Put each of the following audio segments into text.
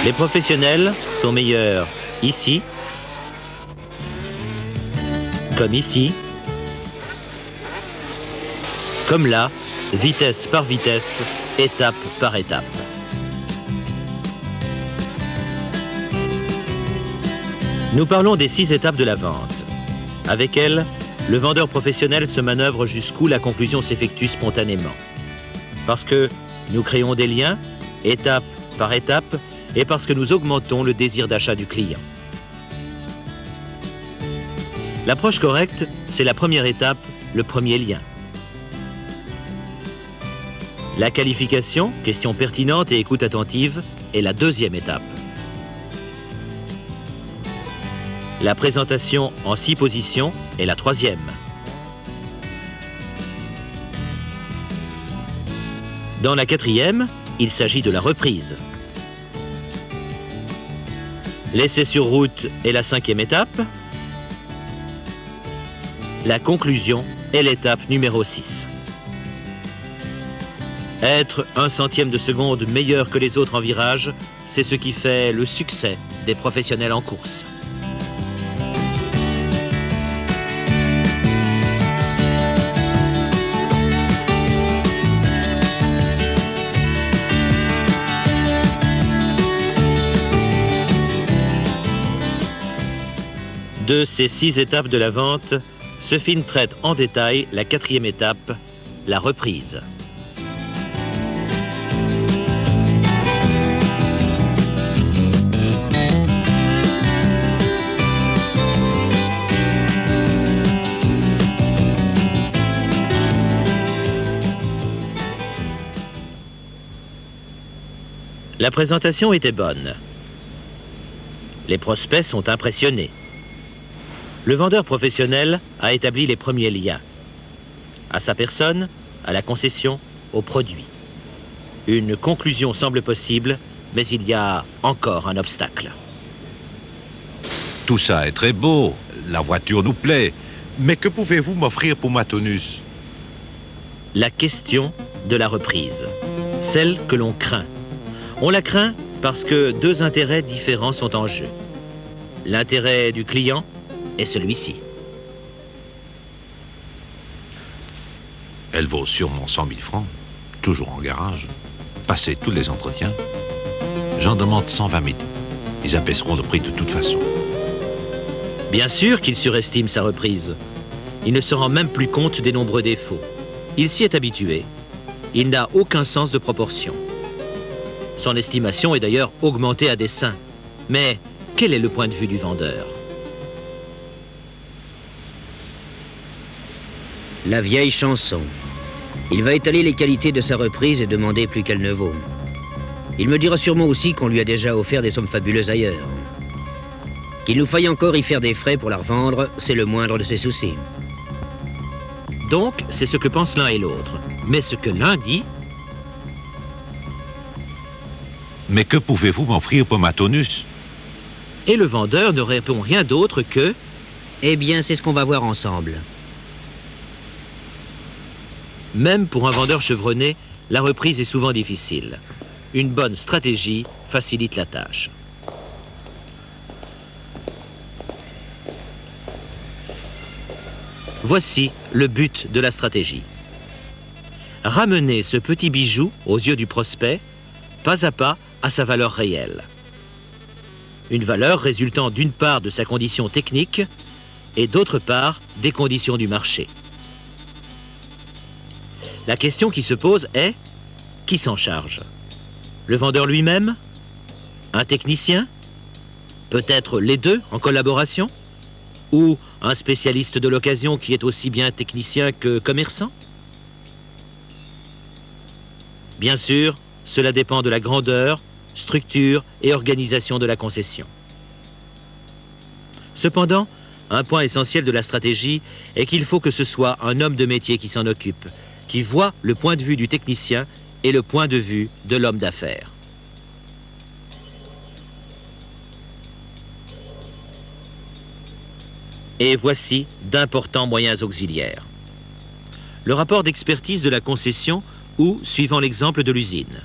Les professionnels sont meilleurs ici, comme ici, comme là, vitesse par vitesse, étape par étape. Nous parlons des 6 étapes de la vente. Avec elles, le vendeur professionnel se manœuvre jusqu'où la conclusion s'effectue spontanément. Parce que nous créons des liens, étape par étape, et parce que nous augmentons le désir d'achat du client. L'approche correcte, c'est la première étape, le premier lien. La qualification, question pertinente et écoute attentive, est la deuxième étape. La présentation en 6 positions est la troisième. Dans la quatrième, il s'agit de la reprise. L'essai sur route est la 5e étape. La conclusion est l'étape numéro 6. Être 1/100e de seconde meilleur que les autres en virage, c'est ce qui fait le succès des professionnels en course. De ces 6 étapes de la vente, ce film traite en détail la 4e étape, la reprise. La présentation était bonne. Les prospects sont impressionnés. Le vendeur professionnel a établi les premiers liens. À sa personne, à la concession, au produit. Une conclusion semble possible, mais il y a encore un obstacle. Tout ça est très beau, la voiture nous plaît, mais que pouvez-vous m'offrir pour ma tonus? La question de la reprise, celle que l'on craint. On la craint parce que 2 intérêts différents sont en jeu. L'intérêt du client et celui-ci. Elle vaut sûrement 100 000 francs, toujours en garage, passer tous les entretiens. J'en demande 120 000. Ils abaisseront le prix de toute façon. Bien sûr qu'il surestime sa reprise. Il ne se rend même plus compte des nombreux défauts. Il s'y est habitué. Il n'a aucun sens de proportion. Son estimation est d'ailleurs augmentée à dessein. Mais quel est le point de vue du vendeur ? La vieille chanson. Il va étaler les qualités de sa reprise et demander plus qu'elle ne vaut. Il me dira sûrement aussi qu'on lui a déjà offert des sommes fabuleuses ailleurs. Qu'il nous faille encore y faire des frais pour la revendre, c'est le moindre de ses soucis. Donc, c'est ce que pensent l'un et l'autre. Mais ce que l'un dit... Mais que pouvez-vous m'offrir pour ma tonus? Et le vendeur ne répond rien d'autre que... Eh bien, c'est ce qu'on va voir ensemble. Même pour un vendeur chevronné, la reprise est souvent difficile. Une bonne stratégie facilite la tâche. Voici le but de la stratégie. Ramener ce petit bijou aux yeux du prospect, pas à pas, à sa valeur réelle. Une valeur résultant d'une part de sa condition technique et d'autre part des conditions du marché. La question qui se pose est, qui s'en charge? Le vendeur lui-même? Un technicien? Peut-être les deux en collaboration? Ou un spécialiste de l'occasion qui est aussi bien technicien que commerçant? Bien sûr, cela dépend de la grandeur, structure et organisation de la concession. Cependant, un point essentiel de la stratégie est qu'il faut que ce soit un homme de métier qui s'en occupe, qui voit le point de vue du technicien et le point de vue de l'homme d'affaires. Et voici d'importants moyens auxiliaires. Le rapport d'expertise de la concession ou, suivant l'exemple de l'usine.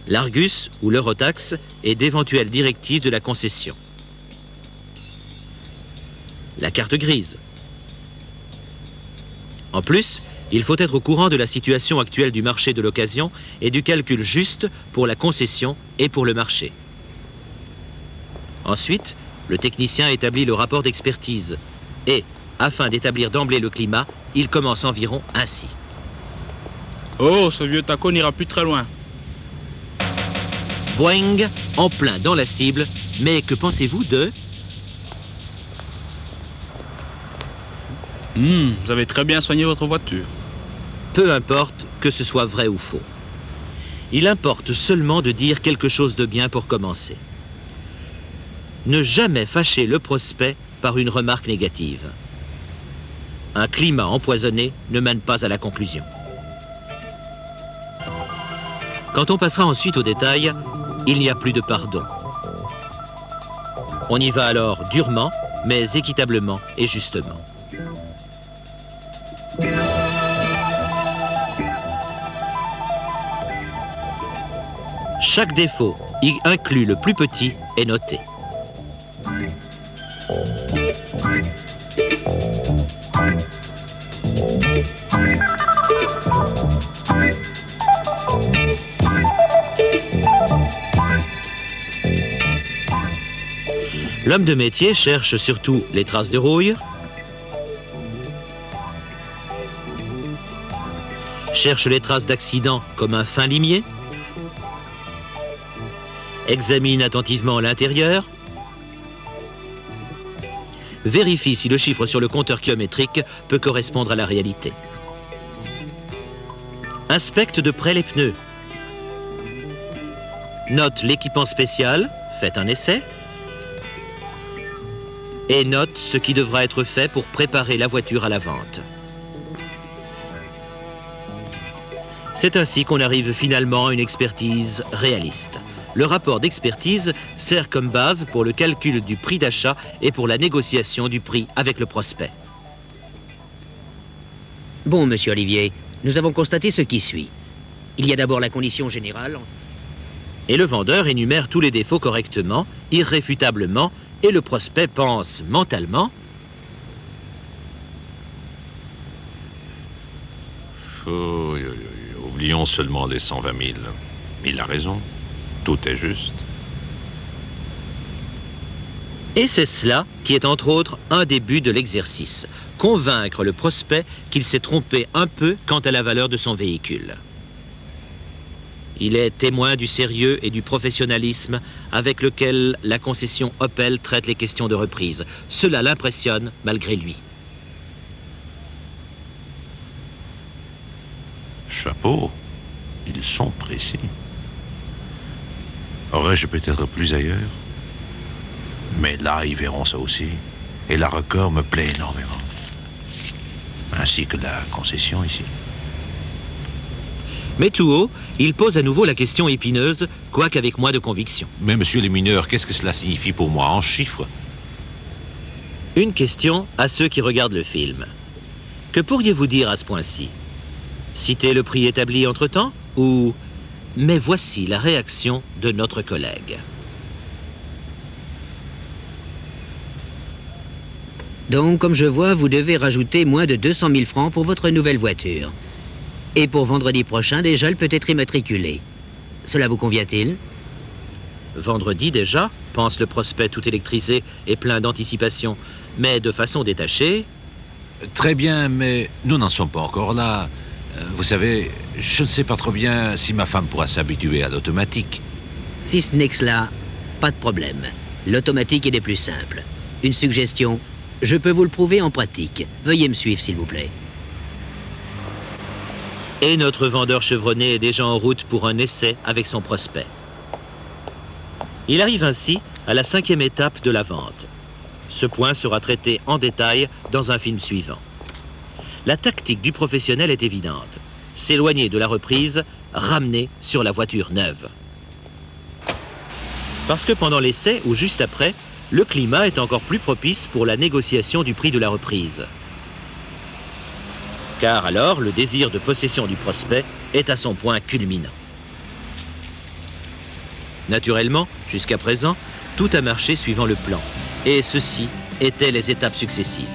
l'Argus ou l'Eurotaxe et d'éventuelles directives de la concession. La carte grise. En plus, il faut être au courant de la situation actuelle du marché de l'occasion et du calcul juste pour la concession et pour le marché. Ensuite, le technicien établit le rapport d'expertise et, afin d'établir d'emblée le climat, il commence environ ainsi. Oh, ce vieux taco n'ira plus très loin. Boing, en plein dans la cible, mais que pensez-vous de... Vous avez très bien soigné votre voiture. Peu importe que ce soit vrai ou faux. Il importe seulement de dire quelque chose de bien pour commencer. Ne jamais fâcher le prospect par une remarque négative. Un climat empoisonné ne mène pas à la conclusion. Quand on passera ensuite aux détails, il n'y a plus de pardon. On y va alors durement, mais équitablement et justement. Chaque défaut, y inclus le plus petit, est noté. L'homme de métier cherche surtout les traces de rouille, cherche les traces d'accident comme un fin limier, examine attentivement l'intérieur, vérifie si le chiffre sur le compteur kilométrique peut correspondre à la réalité. Inspecte de près les pneus. Note l'équipement spécial, faites un essai. Et note ce qui devra être fait pour préparer la voiture à la vente. C'est ainsi qu'on arrive finalement à une expertise réaliste. Le rapport d'expertise sert comme base pour le calcul du prix d'achat et pour la négociation du prix avec le prospect. Bon, monsieur Olivier, nous avons constaté ce qui suit. Il y a d'abord la condition générale. Et le vendeur énumère tous les défauts correctement, irréfutablement, et le prospect pense mentalement... Oublions seulement les 120 000. Il a raison. Tout est juste. Et c'est cela qui est entre autres un des buts de l'exercice. Convaincre le prospect qu'il s'est trompé un peu quant à la valeur de son véhicule. Il est témoin du sérieux et du professionnalisme avec lequel la concession Opel traite les questions de reprise. Cela l'impressionne malgré lui. Chapeau, ils sont précis. Aurais-je peut-être plus ailleurs? Mais là, ils verront ça aussi. Et la record me plaît énormément. Ainsi que la concession ici. Mais tout haut, il pose à nouveau la question épineuse, quoique avec moins de conviction. Mais monsieur les mineurs, qu'est-ce que cela signifie pour moi en chiffres? Une question à ceux qui regardent le film. Que pourriez-vous dire à ce point-ci? Citer le prix établi entre-temps ou... Mais voici la réaction de notre collègue. Donc, comme je vois, vous devez rajouter moins de 200 000 francs pour votre nouvelle voiture. Et pour vendredi prochain, déjà, elle peut être immatriculée. Cela vous convient-il? Vendredi déjà, pense le prospect tout électrisé et plein d'anticipation, mais de façon détachée. Très bien, mais nous n'en sommes pas encore là. Vous savez, je ne sais pas trop bien si ma femme pourra s'habituer à l'automatique. Si ce n'est que cela, pas de problème. L'automatique est des plus simples. Une suggestion, je peux vous le prouver en pratique. Veuillez me suivre, s'il vous plaît. Et notre vendeur chevronné est déjà en route pour un essai avec son prospect. Il arrive ainsi à la 5e étape de la vente. Ce point sera traité en détail dans un film suivant. La tactique du professionnel est évidente. S'éloigner de la reprise, ramener sur la voiture neuve. Parce que pendant l'essai ou juste après, le climat est encore plus propice pour la négociation du prix de la reprise. Car alors, le désir de possession du prospect est à son point culminant. Naturellement, jusqu'à présent, tout a marché suivant le plan. Et ceci étaient les étapes successives.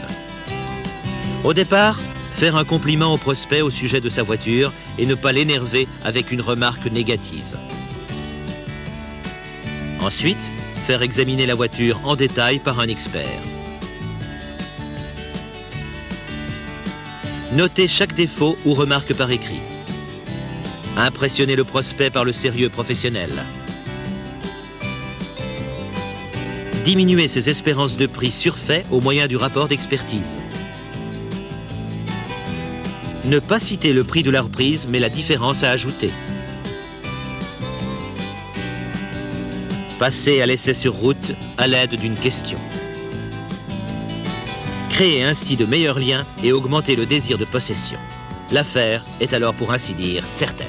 Au départ, faire un compliment au prospect au sujet de sa voiture et ne pas l'énerver avec une remarque négative. Ensuite, faire examiner la voiture en détail par un expert. Noter chaque défaut ou remarque par écrit. Impressionner le prospect par le sérieux professionnel. Diminuer ses espérances de prix surfaits au moyen du rapport d'expertise. Ne pas citer le prix de la reprise, mais la différence à ajouter. Passer à l'essai sur route à l'aide d'une question. Créer ainsi de meilleurs liens et augmenter le désir de possession. L'affaire est alors pour ainsi dire certaine.